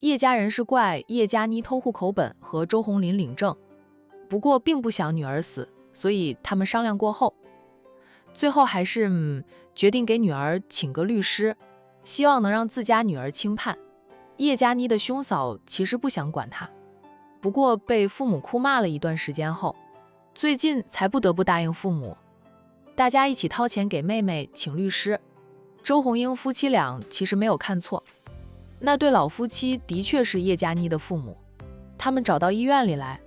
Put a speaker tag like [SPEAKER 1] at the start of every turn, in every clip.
[SPEAKER 1] 叶家人是怪叶嘉妮偷户口本和周红林领证，不过并不想女儿死，所以他们商量过后，最后还是决定给女儿请个律师，希望能让自家女儿轻判。叶嘉妮的兄嫂其实不想管她，不过被父母哭骂了一段时间后，最近才不得不答应父母，大家一起掏钱给妹妹请律师。周红英夫妻俩其实没有看错，那对老夫妻的确是叶嘉妮的父母，他们找到医院里来，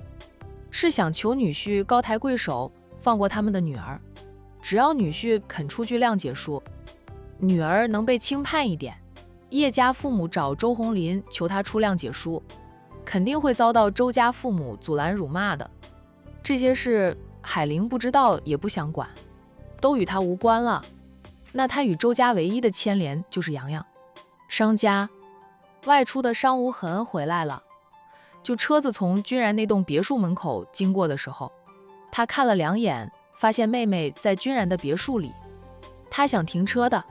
[SPEAKER 1] 是想求女婿高抬贵手，放过他们的女儿。只要女婿肯出具谅解书，女儿能被轻判一点。叶家父母找周红林求他出谅解书，肯定会遭到周家父母阻拦辱骂的。这些事海玲不知道也不想管，都与他无关了。那他与周家唯一的牵连就是洋洋。商家外出的商无痕回来了，就车子从君然那栋别墅门口经过的时候，他看了2眼，发现妹妹在君然的别墅里。他想停车的，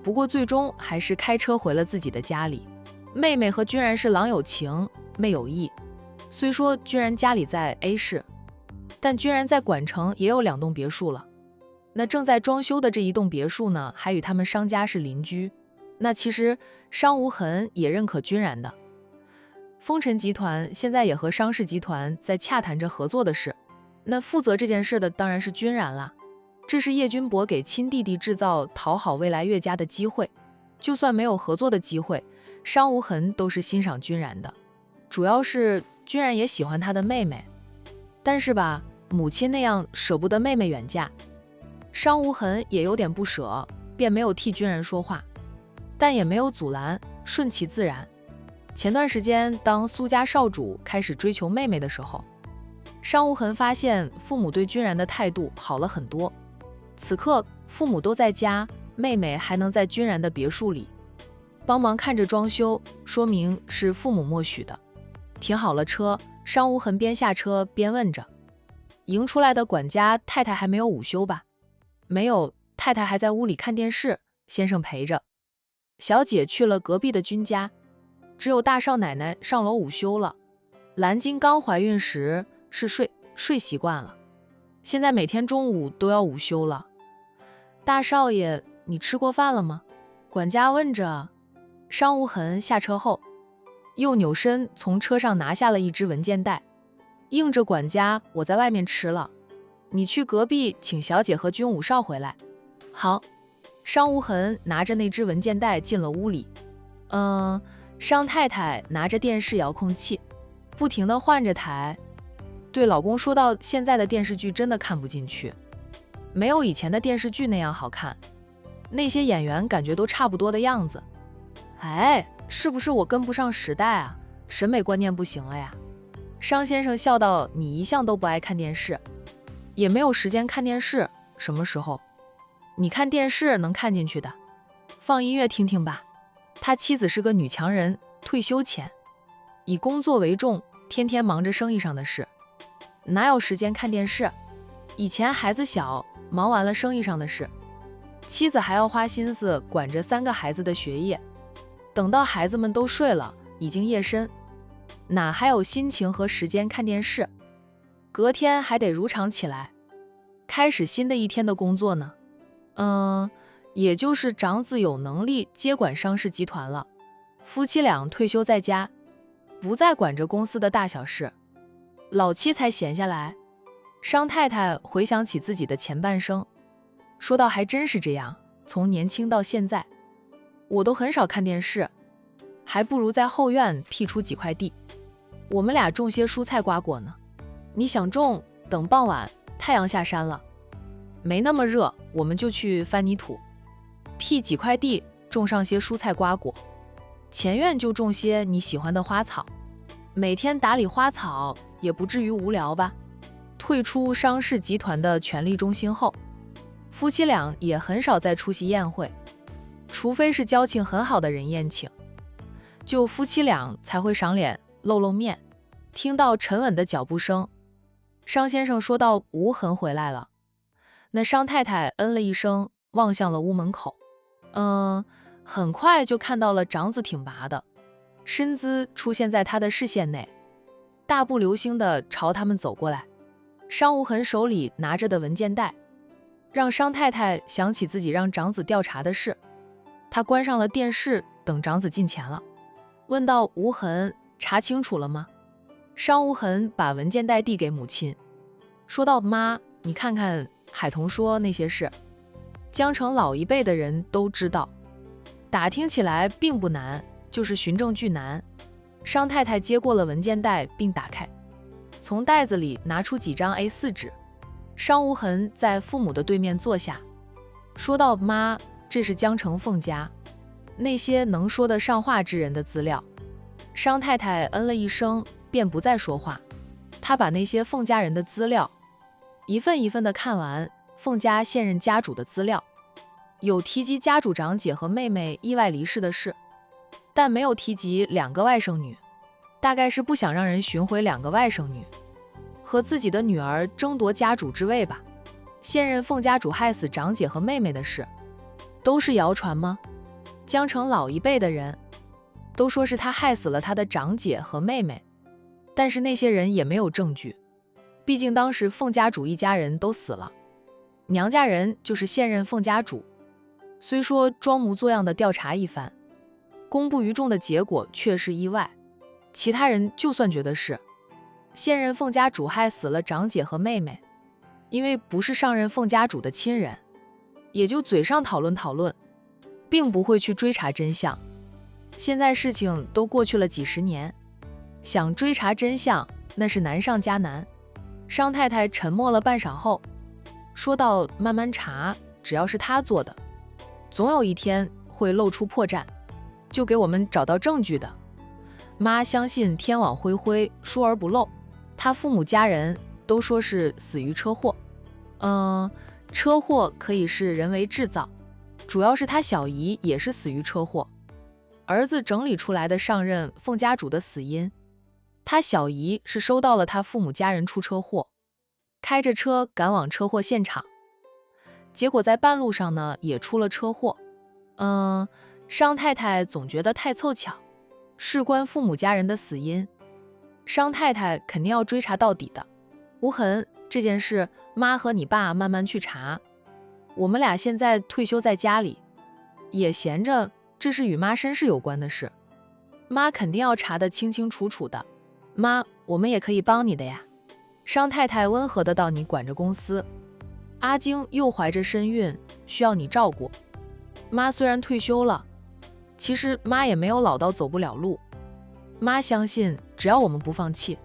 [SPEAKER 1] 不过最终还是开车回了自己的家里。妹妹和君然是郎有情妹有意，虽说君然家里在 A 市，但君然在管城也有2栋别墅了。那正在装修的这一栋别墅呢，还与他们商家是邻居。那其实商无痕也认可君然的，风尘集团现在也和商氏集团在洽谈着合作的事，那负责这件事的当然是君然啦。这是叶君博给亲弟弟制造讨好未来岳家的机会，就算没有合作的机会，商无痕都是欣赏君然的，主要是君然也喜欢他的妹妹，但是吧，母亲那样舍不得妹妹远嫁，商无痕也有点不舍，便没有替君然说话，但也没有阻拦，顺其自然。前段时间当苏家少主开始追求妹妹的时候，商无痕发现父母对君然的态度好了很多。此刻父母都在家，妹妹还能在君然的别墅里帮忙看着装修，说明是父母默许的。停好了车，商无痕边下车边问着，迎出来的管家太太还没有午休吧？没有，太太还在屋里看电视，先生陪着。小姐去了隔壁的君家，只有大少奶奶上楼午休了。蓝晶刚怀孕时是睡习惯了，现在每天中午都要午休了。大少爷，你吃过饭了吗？管家问着。商无痕下车后，又扭身从车上拿下了一只文件袋，应着管家，我在外面吃了，你去隔壁请小姐和君武少回来。好。商无痕拿着那只文件袋进了屋里。商太太拿着电视遥控器，不停地换着台，对老公说到现在的电视剧真的看不进去，没有以前的电视剧那样好看，那些演员感觉都差不多的样子。哎，是不是我跟不上时代啊？审美观念不行了呀？商先生笑道，你一向都不爱看电视，也没有时间看电视，什么时候？你看电视能看进去的，放音乐听听吧。他妻子是个女强人，退休前以工作为重，天天忙着生意上的事，哪有时间看电视？以前孩子小，忙完了生意上的事，妻子还要花心思管着3个孩子的学业，等到孩子们都睡了，已经夜深，哪还有心情和时间看电视？隔天还得如常起来，开始新的一天的工作呢。也就是长子有能力接管商氏集团了，夫妻俩退休在家，不再管着公司的大小事，老妻才闲下来。商太太回想起自己的前半生，说道还真是这样，从年轻到现在，我都很少看电视，还不如在后院辟出几块地，我们俩种些蔬菜瓜果呢。你想种，等傍晚太阳下山了，没那么热，我们就去翻泥土，辟几块地，种上些蔬菜瓜果，前院就种些你喜欢的花草，每天打理花草也不至于无聊吧。退出商氏集团的权力中心后，夫妻俩也很少再出席宴会，除非是交情很好的人宴请，就夫妻俩才会赏脸露露面。听到沉稳的脚步声，商先生说道，无痕回来了。那商太太嗯了一声，望向了屋门口。很快就看到了长子挺拔的，身姿出现在他的视线内，大步流星地朝他们走过来。商无痕手里拿着的文件袋，让商太太想起自己让长子调查的事。他关上了电视，等长子进前了，问道：无痕，查清楚了吗？商无痕把文件袋递给母亲，说道：妈，你看看海童说那些事，江城老一辈的人都知道，打听起来并不难，就是循证据难。商太太接过了文件袋并打开，从袋子里拿出几张 A4 纸。商无痕在父母的对面坐下，说道：妈，这是江城凤家那些能说得上话之人的资料。商太太嗯了一声，便不再说话。她把那些凤家人的资料一份一份地看完。凤家现任家主的资料有提及家主长姐和妹妹意外离世的事，但没有提及2个外甥女，大概是不想让人寻回2个外甥女和自己的女儿争夺家主之位吧。现任凤家主害死长姐和妹妹的事，都是谣传吗？江城老一辈的人都说是他害死了他的长姐和妹妹，但是那些人也没有证据，毕竟当时凤家主一家人都死了，娘家人就是现任凤家主。虽说装模作样的调查一番，公布于众的结果却是意外。其他人就算觉得是现任凤家主害死了长姐和妹妹，因为不是上任凤家主的亲人，也就嘴上讨论讨论，并不会去追查真相。现在事情都过去了几十年，想追查真相那是难上加难。商太太沉默了半晌后说道：慢慢查，只要是他做的，总有一天会露出破绽，就给我们找到证据的。妈相信天网恢恢，疏而不漏，他父母家人都说是死于车祸。车祸可以是人为制造，主要是他小姨也是死于车祸。儿子整理出来的上任凤家主的死因，他小姨是收到了他父母家人出车祸，开着车赶往车祸现场，结果在半路上呢也出了车祸。商太太总觉得太凑巧，事关父母家人的死因，商太太肯定要追查到底的。无痕，这件事妈和你爸慢慢去查，我们俩现在退休在家里，也闲着，这是与妈身世有关的事，妈肯定要查得清清楚楚的。妈，我们也可以帮你的呀。商太太温和的道：你管着公司，阿晶又怀着身孕，需要你照顾。妈虽然退休了，其实妈也没有老到走不了路。妈相信只要我们不放弃，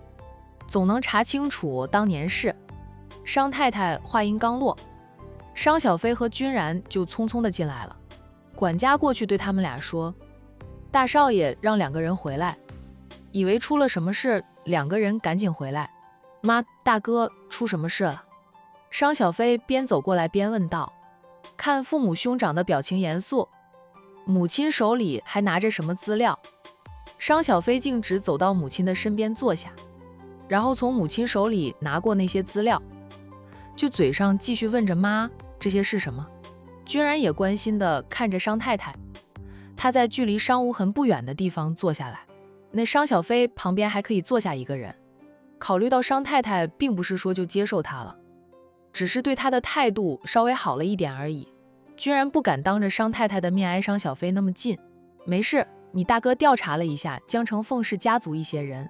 [SPEAKER 1] 总能查清楚当年事。商太太话音刚落，商小飞和君然就匆匆的进来了。管家过去对他们俩说：大少爷让2个人回来，以为出了什么事，2个人赶紧回来。妈，大哥出什么事了？商小飞边走过来边问道。看父母兄长的表情严肃，母亲手里还拿着什么资料。商小飞径直走到母亲的身边坐下，然后从母亲手里拿过那些资料，就嘴上继续问着妈，这些是什么？君然也关心地看着商太太，他在距离商无痕不远的地方坐下来，那商小飞旁边还可以坐下一个人。考虑到商太太并不是说就接受他了，只是对他的态度稍微好了一点而已，居然不敢当着商太太的面挨商小飞那么近。没事，你大哥调查了一下江城凤氏家族一些人，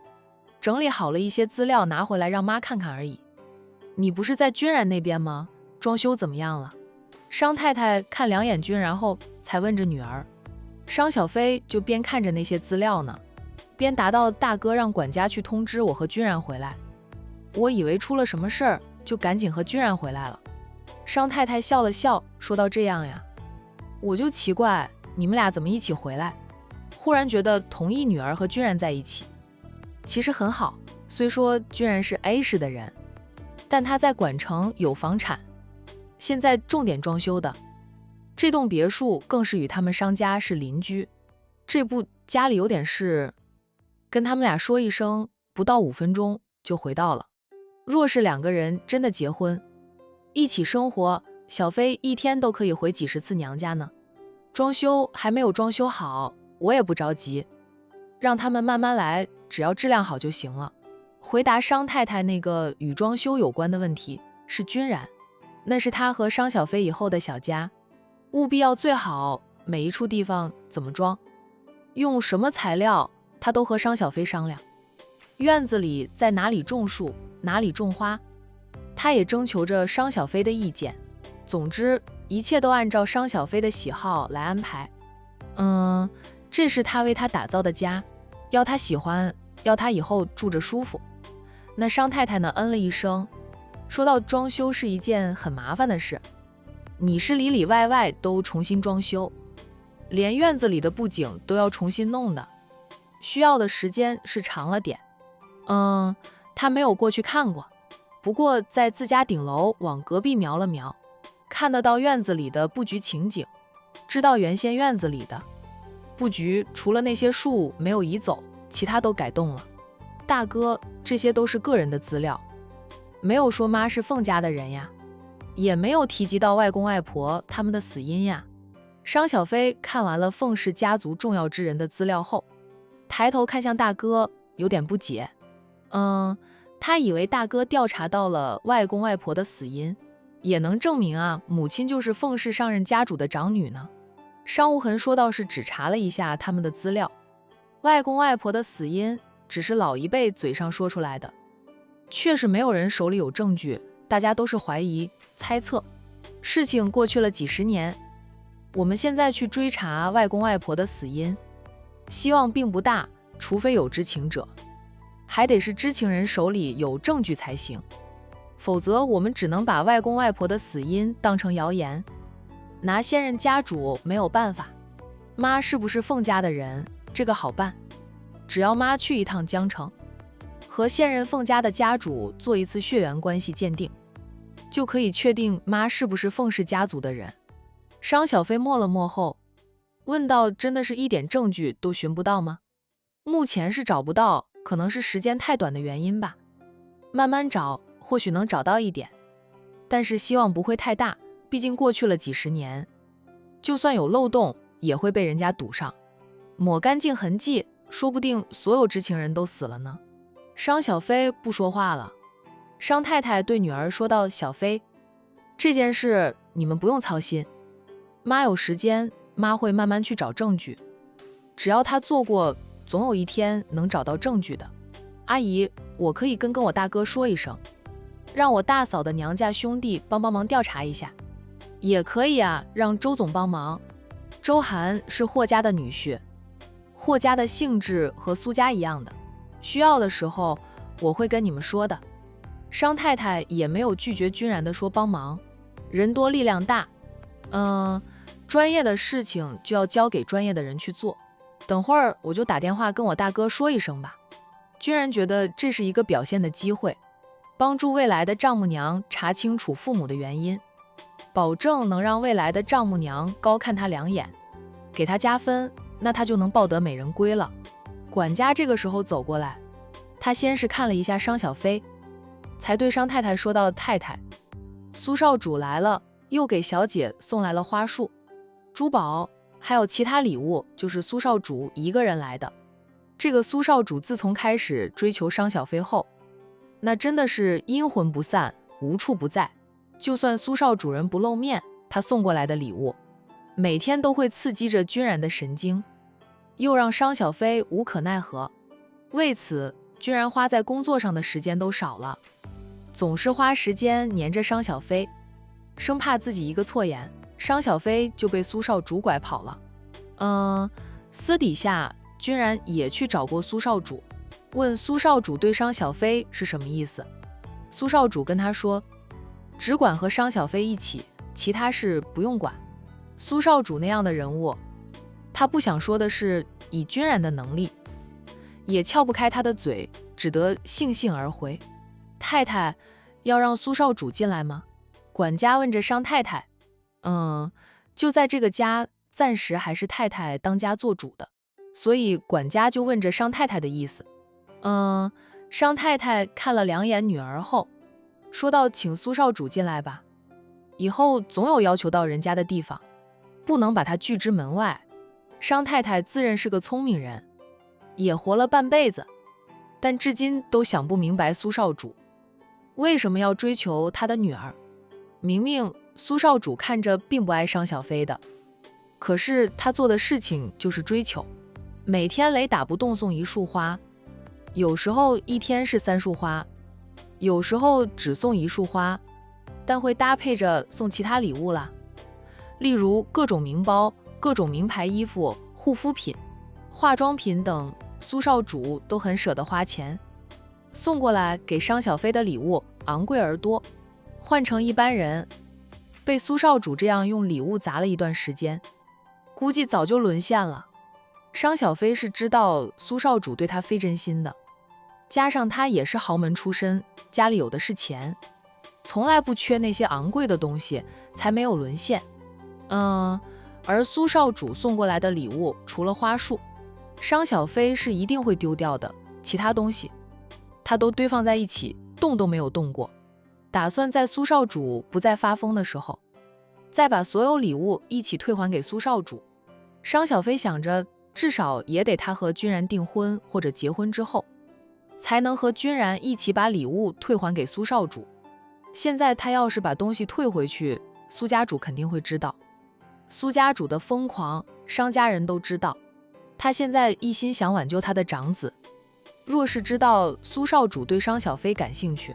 [SPEAKER 1] 整理好了一些资料拿回来让妈看看而已。你不是在君然那边吗？装修怎么样了？商太太看2眼君然后才问着女儿。商小飞就边看着那些资料呢，边答道：大哥让管家去通知我和君然回来，我以为出了什么事儿，就赶紧和君然回来了。商太太笑了笑，说到：这样呀，我就奇怪你们俩怎么一起回来，忽然觉得同意女儿和君然在一起。其实很好，虽说君然是 A 市的人，但他在管城有房产，现在重点装修的这栋别墅更是与他们商家是邻居。这不家里有点事，跟他们俩说一声，不到5分钟就回到了。若是2个人真的结婚一起生活，小飞一天都可以回几10次娘家呢。装修还没有装修好，我也不着急，让他们慢慢来，只要质量好就行了。回答商太太那个与装修有关的问题是君然，那是他和商小飞以后的小家，务必要最好，每一处地方怎么装，用什么材料，他都和商小飞商量。院子里在哪里种树，哪里种花，他也征求着商小飞的意见。总之，一切都按照商小飞的喜好来安排。这是他为他打造的家，要他喜欢，要他以后住着舒服。那商太太呢，嗯了一声，说到装修是一件很麻烦的事，你是里里外外都重新装修，连院子里的布景都要重新弄的，需要的时间是长了点。他没有过去看过，不过在自家顶楼往隔壁瞄了瞄，看得到院子里的布局情景，知道原先院子里的布局除了那些树没有移走，其他都改动了。大哥，这些都是个人的资料，没有说妈是凤家的人呀，也没有提及到外公外婆他们的死因呀。商小飞看完了凤氏家族重要之人的资料后，抬头看向大哥，有点不解。他以为大哥调查到了外公外婆的死因，也能证明啊，母亲就是凤氏上任家主的长女呢。商无痕说道是只查了一下他们的资料，外公外婆的死因只是老一辈嘴上说出来的，确实没有人手里有证据，大家都是怀疑猜测。事情过去了几十年，我们现在去追查外公外婆的死因，希望并不大，除非有知情者，还得是知情人手里有证据才行，否则我们只能把外公外婆的死因当成谣言，拿现任家主没有办法。妈是不是凤家的人，这个好办，只要妈去一趟江城，和现任凤家的家主做一次血缘关系鉴定，就可以确定妈是不是凤氏家族的人。商小飞默了默后问道，真的是一点证据都寻不到吗？目前是找不到，可能是时间太短的原因吧，慢慢找或许能找到一点，但是希望不会太大，毕竟过去了几十年，就算有漏洞也会被人家堵上，抹干净痕迹，说不定所有知情人都死了呢。商小飞不说话了。商太太对女儿说道，小飞，这件事你们不用操心，妈有时间，妈会慢慢去找证据，只要她做过，总有一天能找到证据的。阿姨，我可以跟我大哥说一声，让我大嫂的娘家兄弟帮忙调查一下，也可以啊，让周总帮忙。周涵是霍家的女婿，霍家的性质和苏家一样的，需要的时候我会跟你们说的。商太太也没有拒绝君然的说帮忙，人多力量大，专业的事情就要交给专业的人去做，等会儿我就打电话跟我大哥说一声吧。君然觉得这是一个表现的机会，帮助未来的丈母娘查清楚父母的原因，保证能让未来的丈母娘高看他两眼，给他加分，那他就能抱得美人归了。管家这个时候走过来，他先是看了一下商小飞，才对商太太说道，太太，苏少主来了，又给小姐送来了花束、珠宝，还有其他礼物，就是苏少主一个人来的。这个苏少主自从开始追求商小飞后，那真的是阴魂不散，无处不在。就算苏少主人不露面，他送过来的礼物每天都会刺激着君然的神经，又让商小飞无可奈何。为此，君然花在工作上的时间都少了，总是花时间黏着商小飞，生怕自己一个错眼，商小飞就被苏少主拐跑了。私底下君然也去找过苏少主，问苏少主对商小飞是什么意思。苏少主跟他说，只管和商小飞一起，其他事不用管。苏少主那样的人物，他不想说的是，以君然的能力，也撬不开他的嘴，只得悻悻而回。太太，要让苏少主进来吗？管家问着商太太。就在这个家，暂时还是太太当家做主的，所以管家就问着商太太的意思。商太太看了两眼女儿后，说道，请苏少主进来吧，以后总有要求到人家的地方，不能把他拒之门外。商太太自认是个聪明人，也活了半辈子，但至今都想不明白苏少主为什么要追求他的女儿。明明苏少主看着并不爱商小飞的，可是他做的事情就是追求，每天雷打不动送一束花，有时候一天是3束花，有时候只送1束花，但会搭配着送其他礼物啦，例如各种名包、各种名牌衣服、护肤品、化妆品等，苏少主都很舍得花钱。送过来给商小飞的礼物昂贵而多，换成一般人，被苏少主这样用礼物砸了一段时间，估计早就沦陷了。商小飞是知道苏少主对他非真心的，加上他也是豪门出身，家里有的是钱，从来不缺那些昂贵的东西，才没有沦陷。而苏少主送过来的礼物除了花束，商小飞是一定会丢掉的，其他东西他都堆放在一起，动都没有动过，打算在苏少主不再发疯的时候，再把所有礼物一起退还给苏少主。商小飞想着，至少也得他和君然订婚或者结婚之后，才能和君然一起把礼物退还给苏少主。现在他要是把东西退回去，苏家主肯定会知道。苏家主的疯狂，商家人都知道。他现在一心想挽救他的长子，若是知道苏少主对商小飞感兴趣，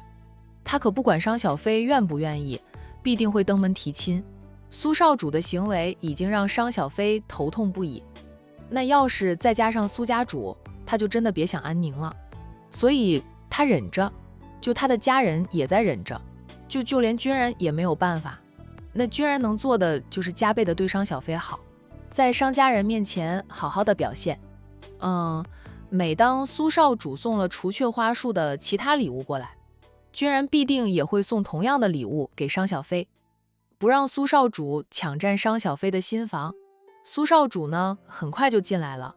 [SPEAKER 1] 他可不管商小飞愿不愿意，必定会登门提亲。苏少主的行为已经让商小飞头痛不已，那要是再加上苏家主，他就真的别想安宁了。所以他忍着，就他的家人也在忍着，就连君然也没有办法。那君然能做的就是加倍的对商小飞好，在商家人面前好好的表现。每当苏少主送了除却花束的其他礼物过来，君然必定也会送同样的礼物给商小飞，不让苏少主抢占商小飞的心房。苏少主呢，很快就进来了，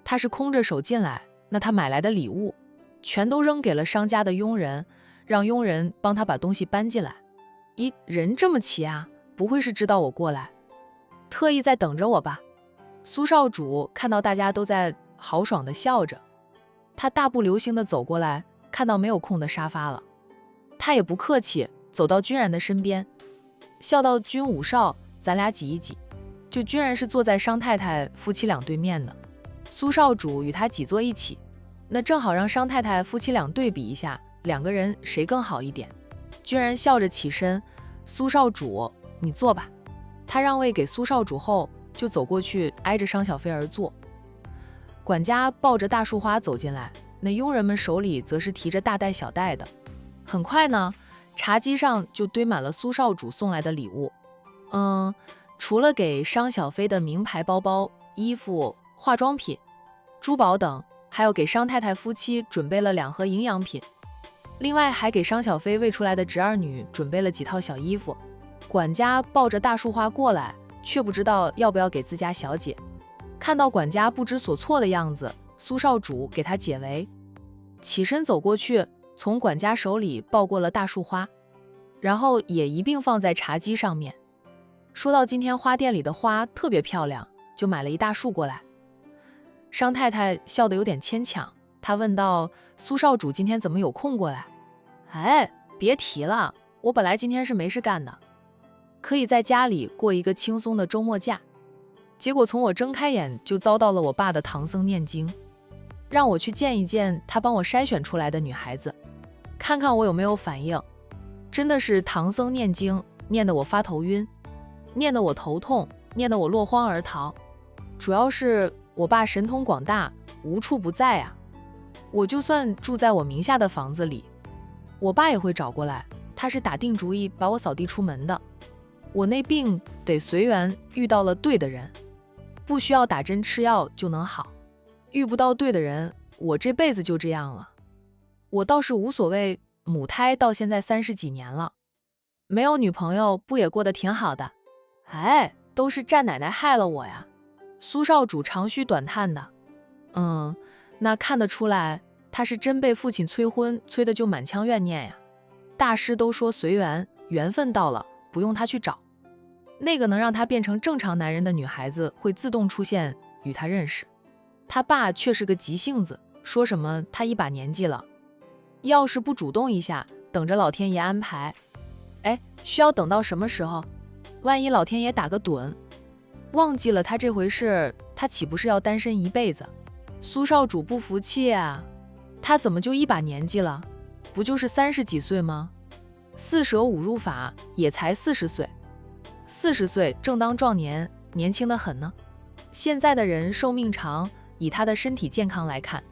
[SPEAKER 1] 他是空着手进来，那他买来的礼物全都扔给了商家的佣人，让佣人帮他把东西搬进来。咦，人这么齐啊，不会是知道我过来，特意在等着我吧？苏少主看到大家都在豪爽地笑着，他大步流星地走过来，看到没有空的沙发了，他也不客气，走到君然的身边，笑道：君五少，咱俩挤一挤。就君然是坐在商太太夫妻俩对面的，苏少主与他挤坐一起，那正好让商太太夫妻俩对比一下，两个人谁更好一点。君然笑着起身，苏少主，你坐吧。他让位给苏少主后，就走过去挨着商小飞而坐。管家抱着大束花走进来，那佣人们手里则是提着大袋小袋的。很快呢，茶几上就堆满了苏少主送来的礼物。除了给商小飞的名牌包包、衣服、化妆品、珠宝等，还有给商太太夫妻准备了2盒营养品，另外还给商小飞喂出来的侄儿女准备了几套小衣服。管家抱着大束花过来，却不知道要不要给自家小姐。看到管家不知所措的样子，苏少主给他解围，起身走过去，从管家手里抱过了大束花，然后也一并放在茶几上面。说到今天花店里的花特别漂亮，就买了一大束过来。商太太笑得有点牵强，她问道：苏少主今天怎么有空过来？别提了，我本来今天是没事干的，可以在家里过一个轻松的周末假，结果从我睁开眼就遭到了我爸的唐僧念经，让我去见一见他帮我筛选出来的女孩子，看看我有没有反应。真的是唐僧念经，念得我发头晕，念得我头痛，念得我落荒而逃。主要是我爸神通广大，无处不在啊。我就算住在我名下的房子里，我爸也会找过来，他是打定主意把我扫地出门的。我那病得随缘遇到了对的人，不需要打针吃药就能好，遇不到对的人，我这辈子就这样了。我倒是无所谓，母胎到现在30几年了，没有女朋友不也过得挺好的。都是战奶奶害了我呀。苏少主长吁短叹的。那看得出来，他是真被父亲催婚催得就满腔怨念呀。大师都说随缘，缘分到了，不用他去找，那个能让他变成正常男人的女孩子会自动出现与他认识。他爸却是个急性子，说什么他一把年纪了，要是不主动一下，等着老天爷安排。哎，需要等到什么时候？万一老天爷打个盹，忘记了他这回事，他岂不是要单身一辈子？苏少主不服气啊，他怎么就一把年纪了？不就是30几岁吗？四舍五入法也才40岁，40岁正当壮年，年轻得很呢。现在的人寿命长，以他的身体健康来看，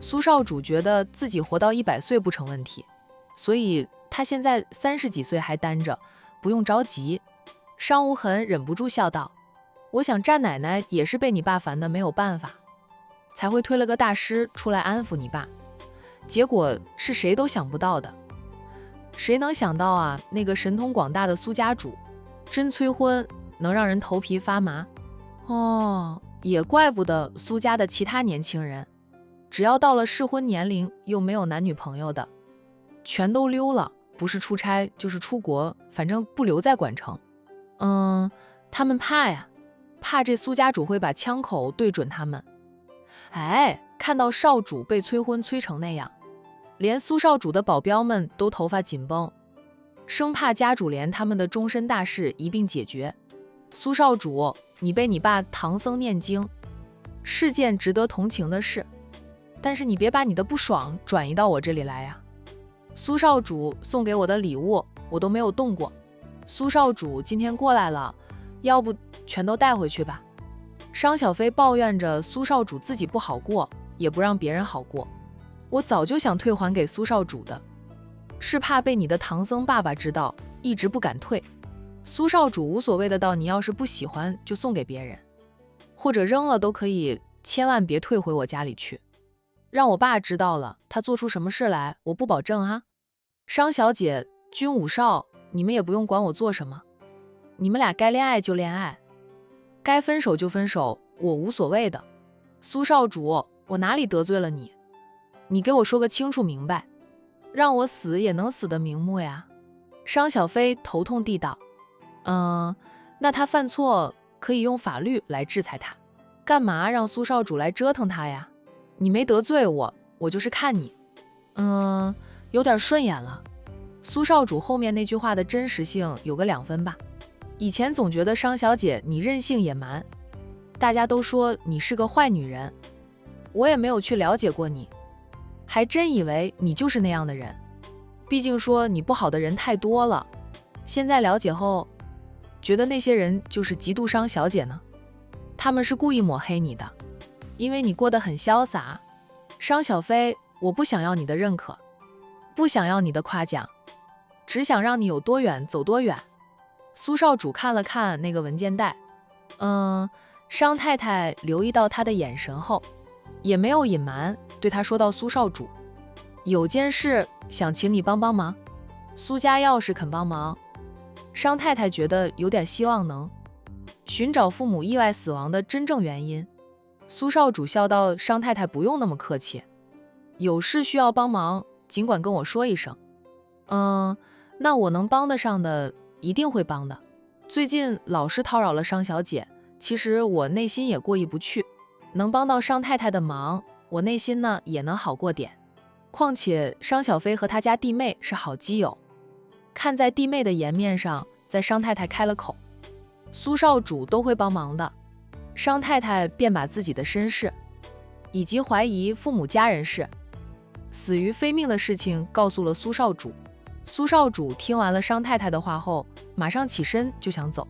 [SPEAKER 1] 苏少主觉得自己活到100岁不成问题，所以他现在30几岁还单着，不用着急。商无痕忍不住笑道：“我想战奶奶也是被你爸烦得没有办法，才会推了个大师出来安抚你爸。结果是谁都想不到的。谁能想到啊，那个神通广大的苏家主，真催婚能让人头皮发麻。哦，也怪不得苏家的其他年轻人，只要到了适婚年龄又没有男女朋友的，全都溜了，不是出差就是出国，反正不留在管城。他们怕呀，怕这苏家主会把枪口对准他们。哎，看到少主被催婚催成那样，连苏少主的保镖们都头发紧绷，生怕家主连他们的终身大事一并解决。苏少主，你被你爸唐僧念经，是件值得同情的事，但是你别把你的不爽转移到我这里来呀。苏少主送给我的礼物我都没有动过，苏少主今天过来了，要不全都带回去吧。商小飞抱怨着苏少主自己不好过，也不让别人好过。我早就想退还给苏少主的，是怕被你的唐僧爸爸知道，一直不敢退。苏少主无所谓的道，你要是不喜欢就送给别人，或者扔了都可以，千万别退回我家里去。让我爸知道了，他做出什么事来，我不保证啊。商小姐，君武少，你们也不用管我做什么，你们俩该恋爱就恋爱，该分手就分手，我无所谓的。苏少主，我哪里得罪了你？你给我说个清楚明白，让我死也能死得瞑目呀。商小飞头痛地道：那他犯错可以用法律来制裁他，干嘛让苏少主来折腾他呀？你没得罪我，我就是看你有点顺眼了。苏少主后面那句话的真实性有个2分吧。以前总觉得商小姐你任性野蛮，大家都说你是个坏女人，我也没有去了解过你，还真以为你就是那样的人。毕竟说你不好的人太多了，现在了解后，觉得那些人就是嫉妒商小姐呢。他们是故意抹黑你的，因为你过得很潇洒。商小飞，我不想要你的认可，不想要你的夸奖，只想让你有多远走多远。苏少主看了看那个文件袋，商太太留意到他的眼神后，也没有隐瞒，对他说道：“苏少主，有件事想请你帮帮忙。”苏家要是肯帮忙，商太太觉得有点希望能寻找父母意外死亡的真正原因。苏少主笑道：“商太太不用那么客气，有事需要帮忙，尽管跟我说一声。那我能帮得上的一定会帮的。最近老是叨扰了商小姐，其实我内心也过意不去，能帮到商太太的忙，我内心呢也能好过点。况且商小飞和他家弟妹是好基友，看在弟妹的颜面上，在商太太开了口，苏少主都会帮忙的。商太太便把自己的身世以及怀疑父母家人事死于非命的事情告诉了苏少主。苏少主听完了商太太的话后，马上起身就想走。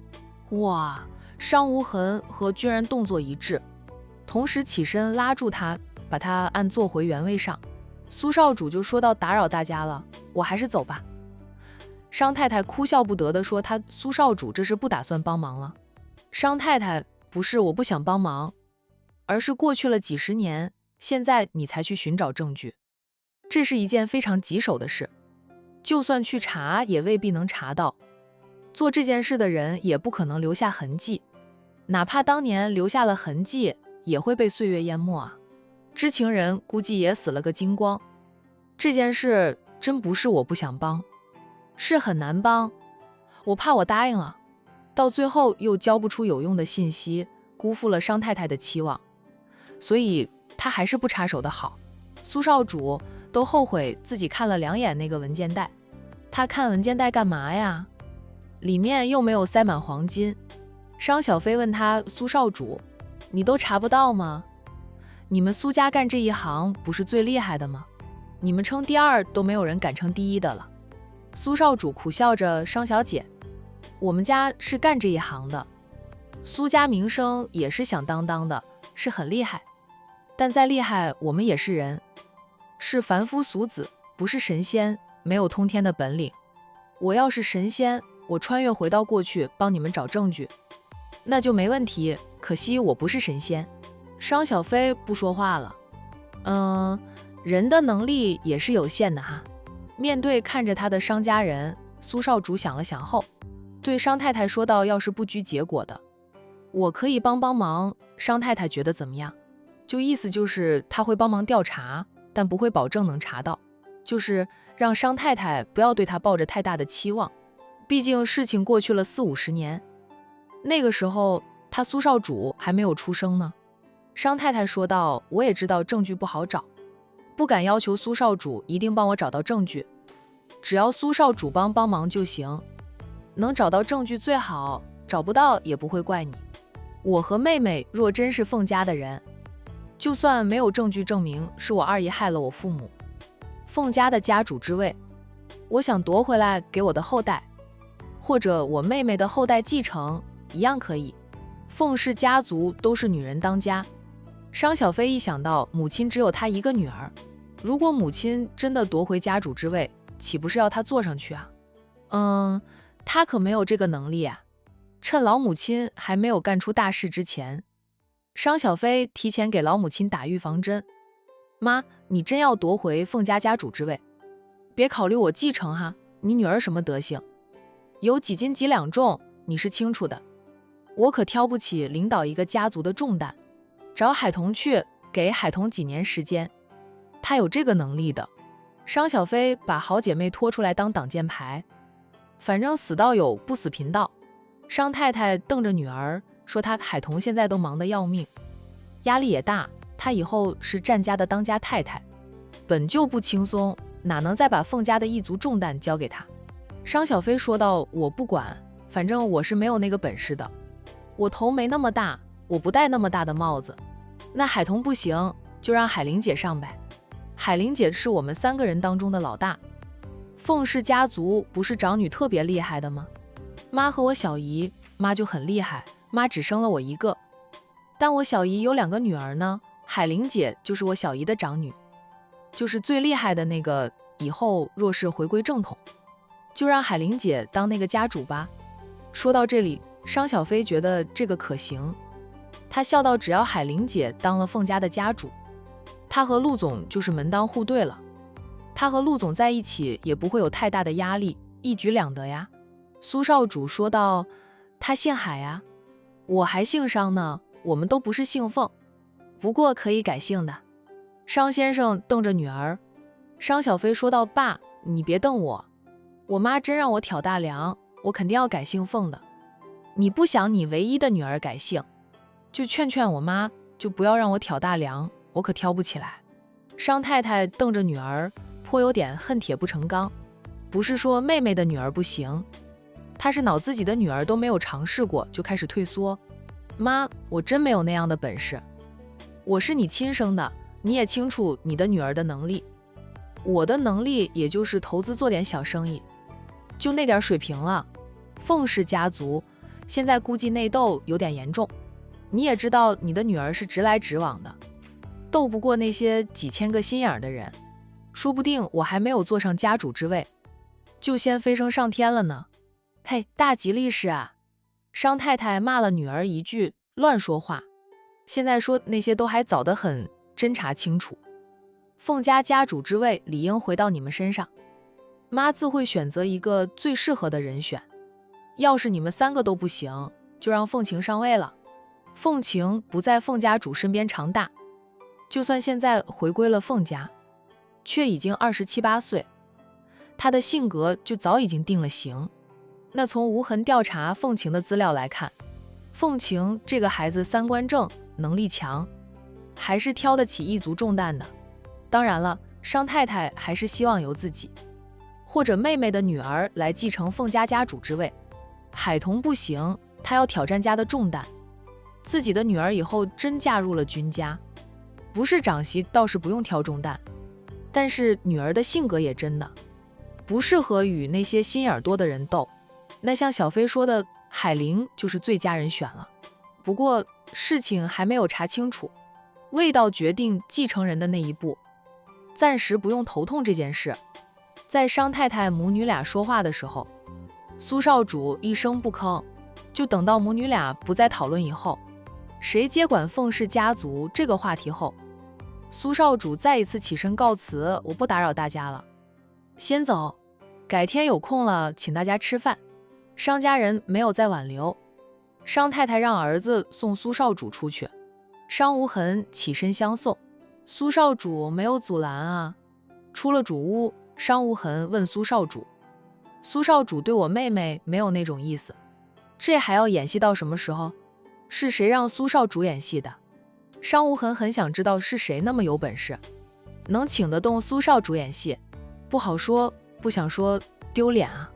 [SPEAKER 1] 哇，商无痕和居然动作一致，同时起身拉住他，把他按坐回原位上。苏少主就说道：“打扰大家了，我还是走吧。”商太太哭笑不得地说：“他苏少主这是不打算帮忙了。”商太太，不是我不想帮忙，而是过去了几十年，现在你才去寻找证据，这是一件非常棘手的事，就算去查也未必能查到，做这件事的人也不可能留下痕迹，哪怕当年留下了痕迹，也会被岁月淹没啊。知情人估计也死了个精光。这件事真不是我不想帮，是很难帮，我怕我答应了，到最后又交不出有用的信息，辜负了商太太的期望，所以他还是不插手的好。苏少主都后悔自己看了2眼那个文件袋。他看文件袋干嘛呀？里面又没有塞满黄金。商小飞问他，苏少主，你都查不到吗？你们苏家干这一行不是最厉害的吗？你们称第2都没有人敢称第1的了。苏少主苦笑着，商小姐，我们家是干这一行的，苏家名声也是响当当的，是很厉害，但再厉害我们也是人，是凡夫俗子，不是神仙，没有通天的本领。我要是神仙，我穿越回到过去帮你们找证据，那就没问题，可惜我不是神仙。商小飞不说话了。人的能力也是有限的哈。面对看着他的商家人，苏少主想了想后，对商太太说道，要是不拘结果的，我可以帮忙。商太太觉得怎么样？就意思就是他会帮忙调查，但不会保证能查到，就是让商太太不要对他抱着太大的期望，毕竟事情过去了40-50年，那个时候他苏少主还没有出生呢。商太太说道，我也知道证据不好找，不敢要求苏少主一定帮我找到证据，只要苏少主帮忙就行，能找到证据最好，找不到也不会怪你。我和妹妹若真是凤家的人，就算没有证据证明是我2姨害了我父母，凤家的家主之位，我想夺回来给我的后代，或者我妹妹的后代继承，一样可以。凤氏家族都是女人当家。商小飞一想到母亲只有她一个女儿，如果母亲真的夺回家主之位，岂不是要她坐上去啊？她可没有这个能力啊。趁老母亲还没有干出大事之前，商小飞提前给老母亲打预防针。妈，你真要夺回凤家家主之位，别考虑我继承哈，你女儿什么德行，有几斤几两重，你是清楚的。我可挑不起领导一个家族的重担，找海童去，给海童几年时间，他有这个能力的。商小飞把好姐妹拖出来当挡箭牌，反正死道友不死贫道。商太太瞪着女儿说，她海童现在都忙得要命，压力也大，她以后是战家的当家太太，本就不轻松，哪能再把凤家的一族重担交给她？商小飞说道，我不管，反正我是没有那个本事的，我头没那么大，我不戴那么大的帽子。那海童不行，就让海玲姐上呗。海玲姐是我们3个人当中的老大，凤氏家族不是长女特别厉害的吗？妈和我小姨，妈就很厉害，妈只生了我一个，但我小姨有2个女儿呢，海玲姐就是我小姨的长女，就是最厉害的那个，以后若是回归正统，就让海玲姐当那个家主吧。说到这里，商小飞觉得这个可行，他笑道，只要海玲姐当了凤家的家主，他和陆总就是门当户对了，他和陆总在一起也不会有太大的压力，一举两得呀。苏少主说道，他姓海呀，我还姓商呢，我们都不是姓凤，不过可以改姓的。商先生瞪着女儿。商小飞说道，爸，你别瞪我，我妈真让我挑大梁，我肯定要改姓凤的。你不想你唯一的女儿改姓，就劝劝我妈，就不要让我挑大梁，我可挑不起来。商太太瞪着女儿，颇有点恨铁不成钢，不是说妹妹的女儿不行，她是恼自己的女儿都没有尝试过就开始退缩。妈，我真没有那样的本事，我是你亲生的，你也清楚你的女儿的能力，我的能力也就是投资做点小生意，就那点水平了。凤氏家族现在估计内斗有点严重，你也知道你的女儿是直来直往的，斗不过那些几千个心眼的人，说不定我还没有坐上家主之位，就先飞升上天了呢。嘿，大吉利是啊！商太太骂了女儿一句，乱说话，现在说那些都还早得很，侦查清楚。凤家家主之位理应回到你们身上，妈自会选择一个最适合的人选。要是你们3个都不行，就让凤晴上位了。凤晴不在凤家主身边长大，就算现在回归了凤家，却已经27、28岁，她的性格就早已经定了型。那从无痕调查凤晴的资料来看，凤晴这个孩子3观正，能力强，还是挑得起一族重担的。当然了，商太太还是希望由自己或者妹妹的女儿来继承凤家家主之位。海童不行，她要挑战家的重担。自己的女儿以后真嫁入了君家，不是长媳倒是不用挑重担，但是女儿的性格也真的不适合与那些心眼多的人斗。那像小飞说的，海玲就是最佳人选了。不过事情还没有查清楚，未到决定继承人的那一步，暂时不用头痛这件事。在商太太母女俩说话的时候，苏少主一声不吭，就等到母女俩不再讨论以后，谁接管凤氏家族这个话题后，苏少主再一次起身告辞，我不打扰大家了，先走，改天有空了请大家吃饭。商家人没有再挽留，商太太让儿子送苏少主出去，商无痕起身相送，苏少主没有阻拦啊。出了主屋，商无痕问苏少主，苏少主对我妹妹没有那种意思，这还要演戏到什么时候？是谁让苏少主演戏的？商无痕很想知道是谁那么有本事，能请得动苏少主演戏。不好说，不想说，丢脸啊。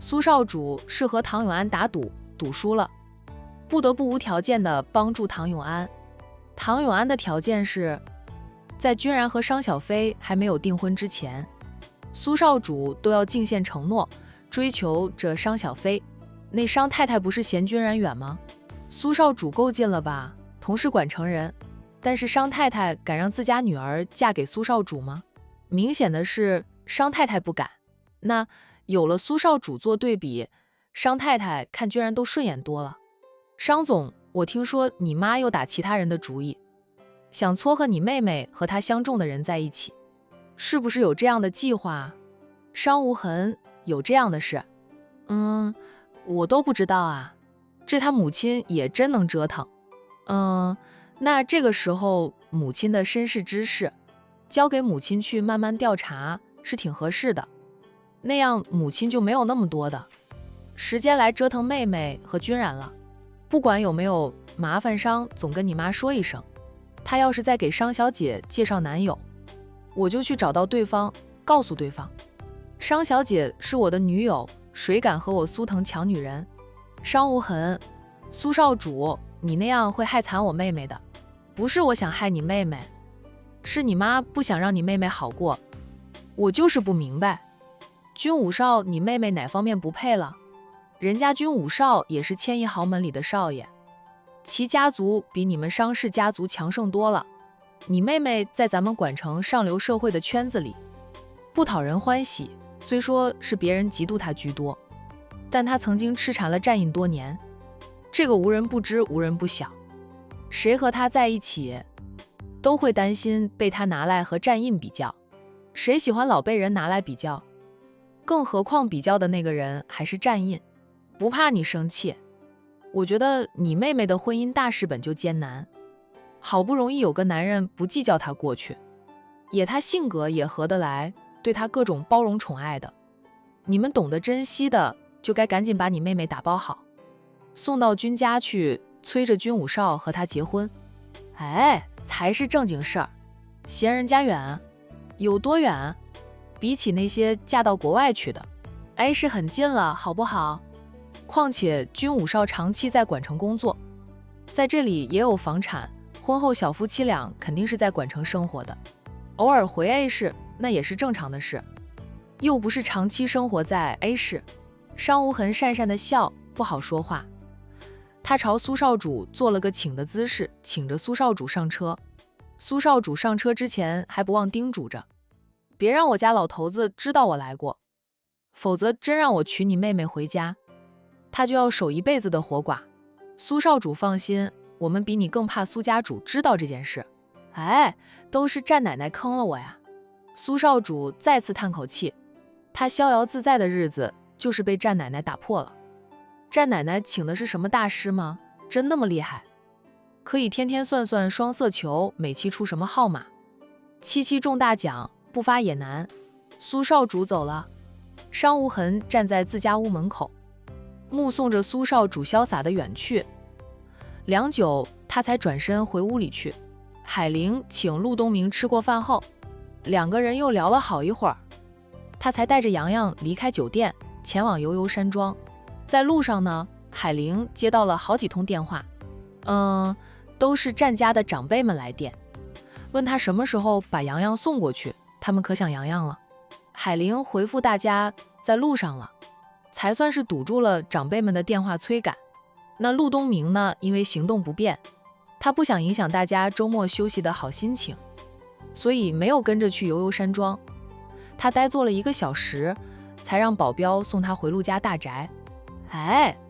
[SPEAKER 1] 苏少主是和唐永安打赌，赌输了，不得不无条件的帮助唐永安。唐永安的条件是，在君然和商小飞还没有订婚之前，苏少主都要尽献承诺，追求着商小飞。那商太太不是嫌君然远吗？苏少主够劲了吧，同是管城人，但是商太太敢让自家女儿嫁给苏少主吗？明显的是商太太不敢。那有了苏少主做对比，商太太看君然都顺眼多了。商总，我听说你妈又打其他人的主意，想撮合你妹妹和她相中的人在一起，是不是有这样的计划？商无痕，有这样的事？我都不知道啊，这他母亲也真能折腾。那这个时候母亲的身世之事，交给母亲去慢慢调查是挺合适的，那样母亲就没有那么多的时间来折腾妹妹和君然了。不管有没有麻烦商总跟你妈说一声，她要是再给商小姐介绍男友，我就去找到对方，告诉对方，商小姐是我的女友，谁敢和我苏腾抢女人？商无痕，苏少主，你那样会害惨我妹妹的。不是我想害你妹妹，是你妈不想让你妹妹好过。我就是不明白，君武少你妹妹哪方面不配了？人家君武少也是千亿豪门里的少爷，其家族比你们商氏家族强盛多了。你妹妹在咱们管城上流社会的圈子里不讨人欢喜，虽说是别人嫉妒她居多，但她曾经痴缠了战印多年，这个无人不知无人不晓。谁和她在一起都会担心被她拿来和战印比较，谁喜欢老被人拿来比较？更何况比较的那个人还是战印。不怕你生气，我觉得你妹妹的婚姻大事本就艰难，好不容易有个男人不计较她过去，也她性格也合得来，对她各种包容宠爱的，你们懂得珍惜的就该赶紧把你妹妹打包好，送到君家去，催着君武少和她结婚。才是正经事儿，嫌人家远？有多远？比起那些嫁到国外去的是很近了，好不好？况且君武少长期在管城工作，在这里也有房产，婚后小夫妻俩肯定是在管城生活的，偶尔回 A 市那也是正常的事，又不是长期生活在 A 市。商无痕讪讪的笑，不好说话。他朝苏少主做了个请的姿势，请着苏少主上车。苏少主上车之前还不忘叮嘱着，别让我家老头子知道我来过，否则真让我娶你妹妹回家，他就要守一辈子的活寡。苏少主放心，我们比你更怕苏家主知道这件事。都是战奶奶坑了我呀。苏少主再次叹口气，他逍遥自在的日子就是被战奶奶打破了。战奶奶请的是什么大师吗？真那么厉害？可以天天算算双色球每期出什么号码，期期中大奖，不发也难。苏少主走了，商无痕站在自家屋门口，目送着苏少主潇洒的远去。良久，他才转身回屋里去。海玲请陆东明吃过饭后，两个人又聊了好一会儿，他才带着洋洋离开酒店，前往悠悠山庄。在路上呢，海玲接到了好几通电话，都是战家的长辈们来电，问他什么时候把洋洋送过去，他们可想洋洋了。海玲回复大家在路上了，才算是堵住了长辈们的电话催赶。那陆东明呢，因为行动不便，他不想影响大家周末休息的好心情，所以没有跟着去悠悠山庄。他呆坐了1个小时，才让保镖送他回陆家大宅。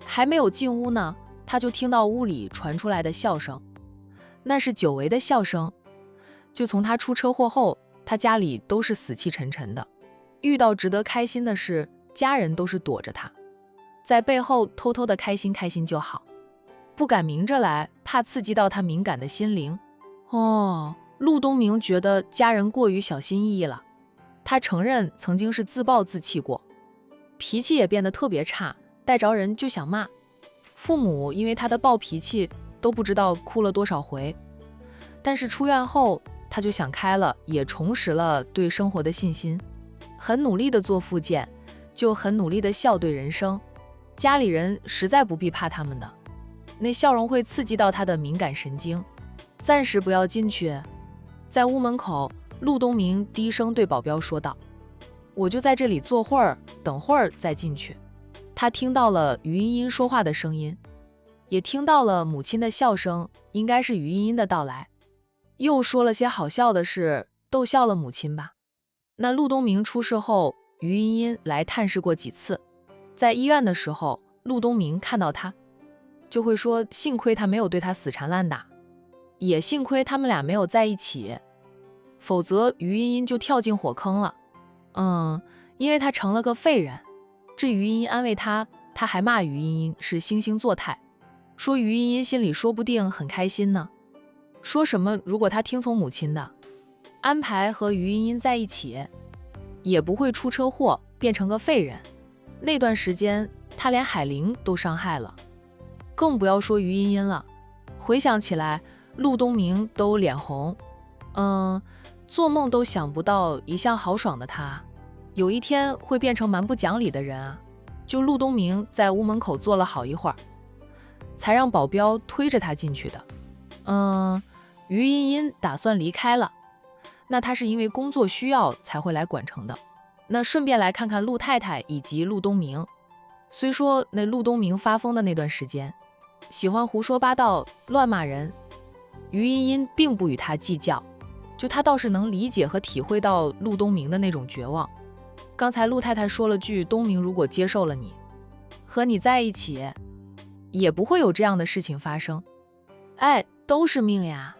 [SPEAKER 1] 还没有进屋呢，他就听到屋里传出来的笑声，那是久违的笑声。就从他出车祸后，他家里都是死气沉沉的，遇到值得开心的事，家人都是躲着他，在背后偷偷的开心开心就好，不敢明着来，怕刺激到他敏感的心灵。陆东明觉得家人过于小心翼翼了，他承认曾经是自暴自弃过，脾气也变得特别差，带着人就想骂。父母因为他的暴脾气都不知道哭了多少回，但是出院后他就想开了，也重拾了对生活的信心，很努力的做复健，就很努力的笑对人生。家里人实在不必怕他们的，那笑容会刺激到他的敏感神经。暂时不要进去。在屋门口，陆东明低声对保镖说道：“我就在这里坐会儿，等会儿再进去。”他听到了于茵茵说话的声音，也听到了母亲的笑声，应该是于茵茵的到来，又说了些好笑的事，逗笑了母亲吧。那陆东明出事后，于茵茵来探视过几次，在医院的时候，陆东明看到他，就会说幸亏他没有对他死缠烂打，也幸亏他们俩没有在一起，否则于茵茵就跳进火坑了。因为他成了个废人。至于茵茵安慰他，他还骂于茵茵是惺惺作态，说于茵茵心里说不定很开心呢，说什么如果他听从母亲的安排和于茵茵在一起，也不会出车祸变成个废人。那段时间他连海玲都伤害了，更不要说于茵茵了。回想起来，陆东明都脸红，做梦都想不到一向豪爽的他，有一天会变成蛮不讲理的人啊。就陆东明在屋门口坐了好一会儿，才让保镖推着他进去的。于茵茵打算离开了，那他是因为工作需要才会来管城的。那顺便来看看陆太太以及陆东明。虽说那陆东明发疯的那段时间，喜欢胡说八道、乱骂人，于茵茵并不与他计较，就他倒是能理解和体会到陆东明的那种绝望。刚才陆太太说了句，东明如果接受了你，和你在一起，也不会有这样的事情发生。都是命呀。